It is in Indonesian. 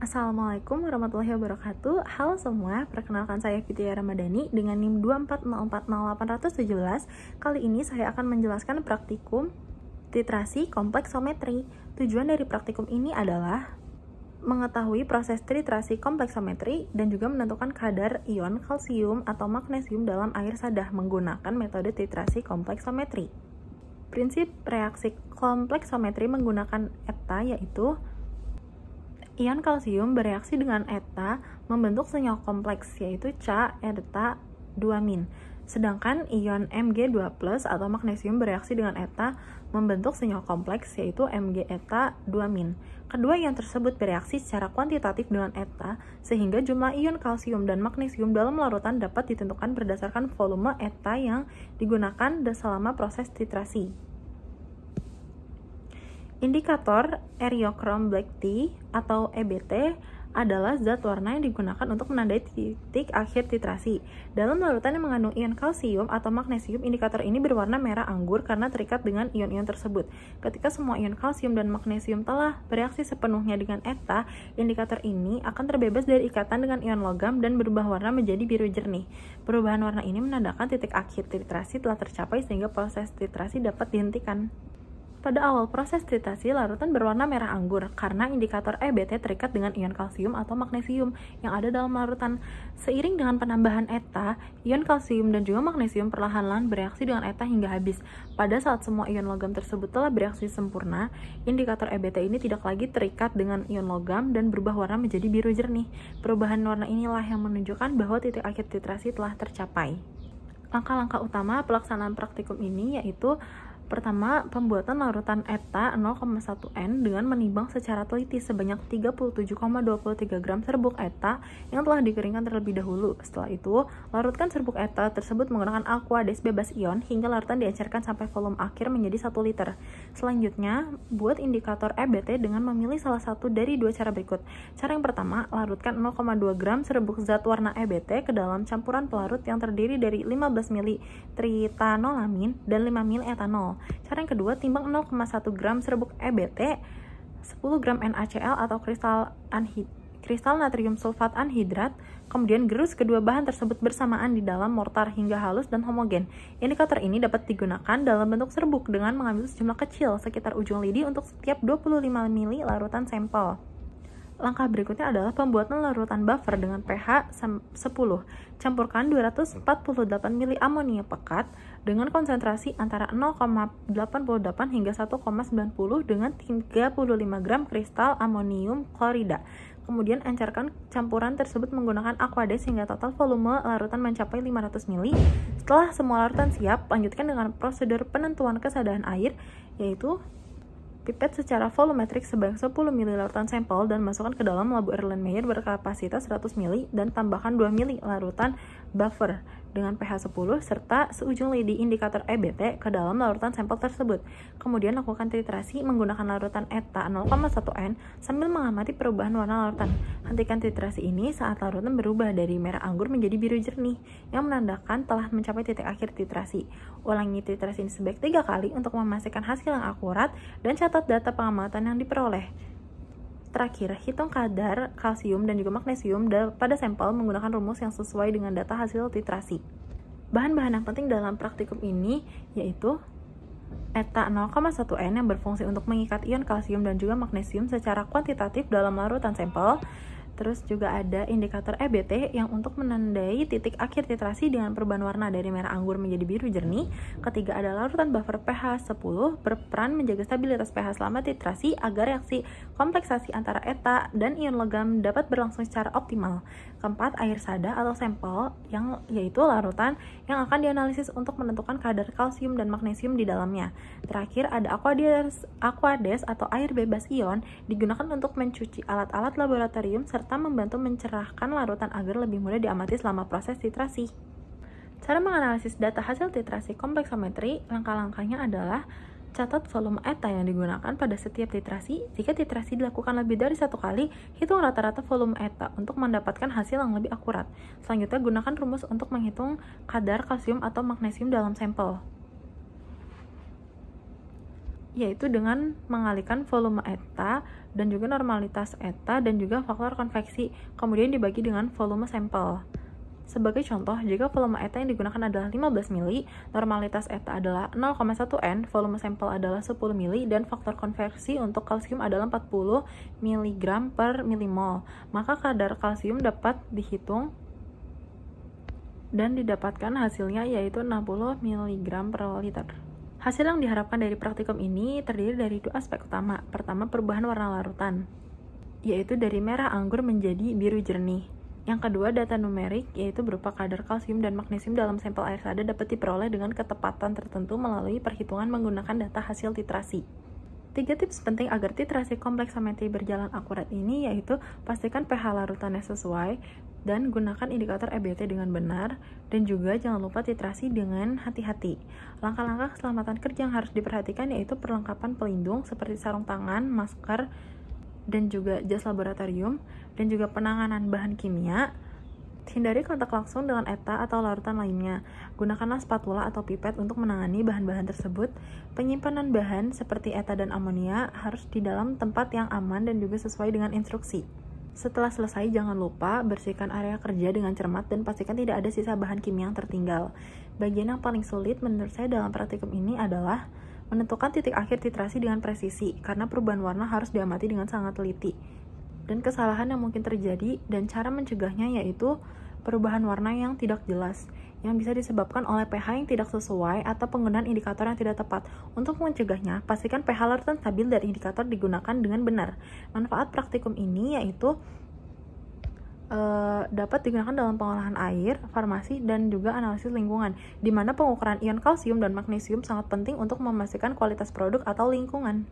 Assalamualaikum warahmatullahi wabarakatuh. Halo semua, perkenalkan saya Fitria Ramadhani dengan NIM 240400817. Kali ini saya akan menjelaskan praktikum titrasi kompleksometri. Tujuan dari praktikum ini adalah mengetahui proses titrasi kompleksometri dan juga menentukan kadar ion kalsium atau magnesium dalam air sadah menggunakan metode titrasi kompleksometri. Prinsip reaksi kompleksometri menggunakan ETA yaitu ion kalsium bereaksi dengan ETA membentuk senyawa kompleks yaitu Ca-ETA-2-. Sedangkan ion Mg2+ atau magnesium bereaksi dengan ETA membentuk senyawa kompleks yaitu Mg-ETA-2-. Kedua ion tersebut bereaksi secara kuantitatif dengan ETA sehingga jumlah ion kalsium dan magnesium dalam larutan dapat ditentukan berdasarkan volume ETA yang digunakan selama proses titrasi. Indikator eriochrome black tea atau EBT adalah zat warna yang digunakan untuk menandai titik akhir titrasi. Dalam larutan yang mengandung ion kalsium atau magnesium, indikator ini berwarna merah anggur karena terikat dengan ion-ion tersebut. Ketika semua ion kalsium dan magnesium telah bereaksi sepenuhnya dengan ETA, indikator ini akan terbebas dari ikatan dengan ion logam dan berubah warna menjadi biru jernih. Perubahan warna ini menandakan titik akhir titrasi telah tercapai sehingga proses titrasi dapat dihentikan. Pada awal proses titrasi, larutan berwarna merah anggur karena indikator EBT terikat dengan ion kalsium atau magnesium yang ada dalam larutan. Seiring dengan penambahan ETA, ion kalsium dan juga magnesium perlahan-lahan bereaksi dengan ETA hingga habis. Pada saat semua ion logam tersebut telah bereaksi sempurna, indikator EBT ini tidak lagi terikat dengan ion logam dan berubah warna menjadi biru jernih. Perubahan warna inilah yang menunjukkan bahwa titik akhir titrasi telah tercapai. Langkah-langkah utama pelaksanaan praktikum ini yaitu pertama, pembuatan larutan ETA 0,1N dengan menimbang secara teliti sebanyak 37,23 gram serbuk ETA yang telah dikeringkan terlebih dahulu. Setelah itu, larutkan serbuk ETA tersebut menggunakan aquades bebas ion hingga larutan diencerkan sampai volume akhir menjadi 1 liter. Selanjutnya, buat indikator EBT dengan memilih salah satu dari dua cara berikut. Cara yang pertama, larutkan 0,2 gram serbuk zat warna EBT ke dalam campuran pelarut yang terdiri dari 15 ml tritanolamin dan 5 ml etanol. Cara yang kedua, timbang 0,1 gram serbuk EBT, 10 gram NaCl atau kristal natrium sulfat anhidrat, kemudian gerus kedua bahan tersebut bersamaan di dalam mortar hingga halus dan homogen. Indikator ini dapat digunakan dalam bentuk serbuk dengan mengambil sejumlah kecil sekitar ujung lidi untuk setiap 25 ml larutan sampel. Langkah berikutnya adalah pembuatan larutan buffer dengan pH 10. Campurkan 248 ml amonia pekat dengan konsentrasi antara 0,88 hingga 1,90 dengan 35 gram kristal amonium klorida. Kemudian encerkan campuran tersebut menggunakan aquades hingga total volume larutan mencapai 500 ml. Setelah semua larutan siap, lanjutkan dengan prosedur penentuan kesadaran air, yaitu pipet secara volumetrik sebanyak 10 ml larutan sampel dan masukkan ke dalam labu Erlenmeyer berkapasitas 100 ml dan tambahkan 2 ml larutan buffer dengan pH 10 serta seujung lidi indikator EBT ke dalam larutan sampel tersebut. Kemudian lakukan titrasi menggunakan larutan ETA 0,1N sambil mengamati perubahan warna larutan. Hentikan titrasi ini saat larutan berubah dari merah anggur menjadi biru jernih yang menandakan telah mencapai titik akhir titrasi. Ulangi titrasi ini sebanyak 3 kali untuk memastikan hasil yang akurat dan catat data pengamatan yang diperoleh. Terakhir, hitung kadar kalsium dan juga magnesium pada sampel menggunakan rumus yang sesuai dengan data hasil titrasi. Bahan-bahan yang penting dalam praktikum ini yaitu ETA 0,1N yang berfungsi untuk mengikat ion kalsium dan juga magnesium secara kuantitatif dalam larutan sampel. Terus juga ada indikator EBT yang untuk menandai titik akhir titrasi dengan perubahan warna dari merah anggur menjadi biru jernih. Ketiga ada larutan buffer pH 10 berperan menjaga stabilitas pH selama titrasi agar reaksi kompleksasi antara ETA dan ion logam dapat berlangsung secara optimal. Keempat, air sada atau sampel yaitu larutan yang akan dianalisis untuk menentukan kadar kalsium dan magnesium di dalamnya. Terakhir ada aquades atau air bebas ion digunakan untuk mencuci alat-alat laboratorium serta membantu mencerahkan larutan agar lebih mudah diamati selama proses titrasi. Cara menganalisis data hasil titrasi kompleksometri, langkah-langkahnya adalah catat volume ETA yang digunakan pada setiap titrasi. Jika titrasi dilakukan lebih dari 1 kali, hitung rata-rata volume ETA untuk mendapatkan hasil yang lebih akurat. Selanjutnya, gunakan rumus untuk menghitung kadar kalsium atau magnesium dalam sampel. yaitu dengan mengalihkan volume eta dan juga normalitas eta dan juga faktor konveksi, kemudian dibagi dengan volume sampel. Sebagai contoh, jika volume eta yang digunakan adalah 15 mili, normalitas eta adalah 0,1 N, volume sampel adalah 10 mili, dan faktor konversi untuk kalsium adalah 40 mg per milimol. Maka kadar kalsium dapat dihitung dan didapatkan hasilnya yaitu 60 mg per liter. Hasil yang diharapkan dari praktikum ini terdiri dari dua aspek utama. Pertama, perubahan warna larutan, yaitu dari merah anggur menjadi biru jernih. Yang kedua, data numerik, yaitu berupa kadar kalsium dan magnesium dalam sampel air sada dapat diperoleh dengan ketepatan tertentu melalui perhitungan menggunakan data hasil titrasi. 3 tips penting agar titrasi kompleksometri berjalan akurat ini yaitu pastikan pH larutannya sesuai dan gunakan indikator EBT dengan benar, dan juga jangan lupa titrasi dengan hati-hati. Langkah-langkah keselamatan kerja yang harus diperhatikan yaitu perlengkapan pelindung seperti sarung tangan, masker, dan juga jas laboratorium, dan juga penanganan bahan kimia. Hindari kontak langsung dengan eta atau larutan lainnya. Gunakanlah spatula atau pipet untuk menangani bahan-bahan tersebut. Penyimpanan bahan seperti eta dan amonia harus di dalam tempat yang aman dan juga sesuai dengan instruksi. Setelah selesai, jangan lupa bersihkan area kerja dengan cermat dan pastikan tidak ada sisa bahan kimia yang tertinggal. Bagian yang paling sulit menurut saya dalam praktikum ini adalah menentukan titik akhir titrasi dengan presisi, karena perubahan warna harus diamati dengan sangat teliti. Dan kesalahan yang mungkin terjadi dan cara mencegahnya yaitu perubahan warna yang tidak jelas, yang bisa disebabkan oleh pH yang tidak sesuai atau penggunaan indikator yang tidak tepat. Untuk mencegahnya, pastikan pH larutan stabil dan indikator digunakan dengan benar. Manfaat praktikum ini yaitu dapat digunakan dalam pengolahan air, farmasi, dan juga analisis lingkungan, di mana pengukuran ion kalsium dan magnesium sangat penting untuk memastikan kualitas produk atau lingkungan.